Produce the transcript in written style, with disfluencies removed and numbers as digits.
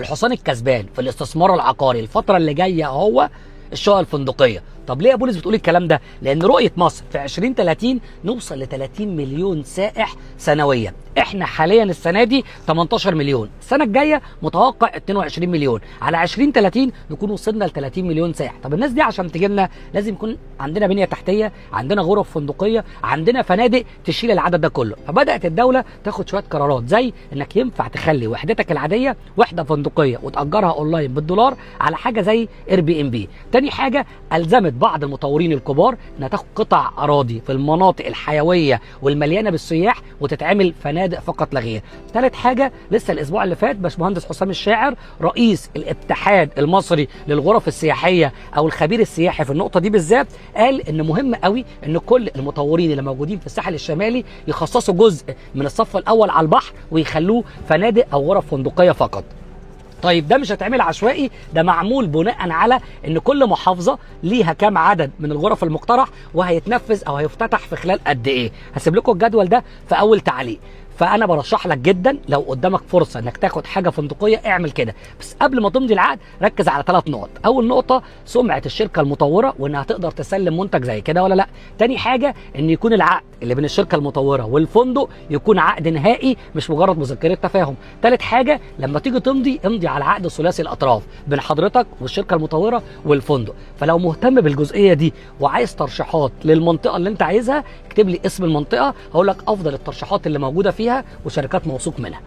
الحصان الكسبان في الاستثمار العقاري الفتره اللي جايه هو الشقق الفندقيه. طب ليه يا بولس بتقول الكلام ده؟ لان رؤيه مصر في 2030 نوصل ل 30 مليون سائح سنويا. احنا حاليا السنه دي 18 مليون، السنه الجايه متوقع 22 مليون، على 2030 نكون وصلنا ل 30 مليون سائح. طب الناس دي عشان تجي لنا لازم يكون عندنا بنيه تحتيه، عندنا غرف فندقيه، عندنا فنادق تشيل العدد ده كله. فبدات الدوله تاخد شويه قرارات زي انك ينفع تخلي وحدتك العاديه وحده فندقيه وتاجرها اونلاين بالدولار على حاجه زي اير بي ام بي. تاني حاجه الزمت بعض المطورين الكبار انها تاخد قطع اراضي في المناطق الحيويه والمليانه بالسياح وتتعمل فنادق فقط لا غير. ثالث حاجه لسه الاسبوع اللي فات باشمهندس حسام الشاعر رئيس الاتحاد المصري للغرف السياحيه او الخبير السياحي في النقطه دي بالذات قال ان مهم قوي ان كل المطورين اللي موجودين في الساحل الشمالي يخصصوا جزء من الصف الاول على البحر ويخلوه فنادق او غرف فندقيه فقط. طيب ده مش هتعمل عشوائي، ده معمول بناء على ان كل محافظه ليها كام عدد من الغرف المقترح وهيتنفذ او هيفتتح في خلال قد ايه. هسيب لكم الجدول ده في اول تعليق. فانا برشح لك جدا لو قدامك فرصه انك تاخد حاجه فندقيه اعمل كده، بس قبل ما تمضي العقد ركز على 3 نقط. اول نقطه سمعه الشركه المطوره وانها تقدر تسلم منتج زي كده ولا لا. تاني حاجه ان يكون العقد اللي بين الشركه المطوره والفندق يكون عقد نهائي مش مجرد مذكره تفاهم. تالت حاجه لما تيجي تمضي امضي على عقد ثلاثي الاطراف بين حضرتك والشركه المطوره والفندق. فلو مهتم بالجزئيه دي وعايز ترشيحات للمنطقه اللي انت عايزها اكتب لي اسم المنطقه هقول لك افضل الترشيحات اللي موجوده فيها وشركات موثوق منها.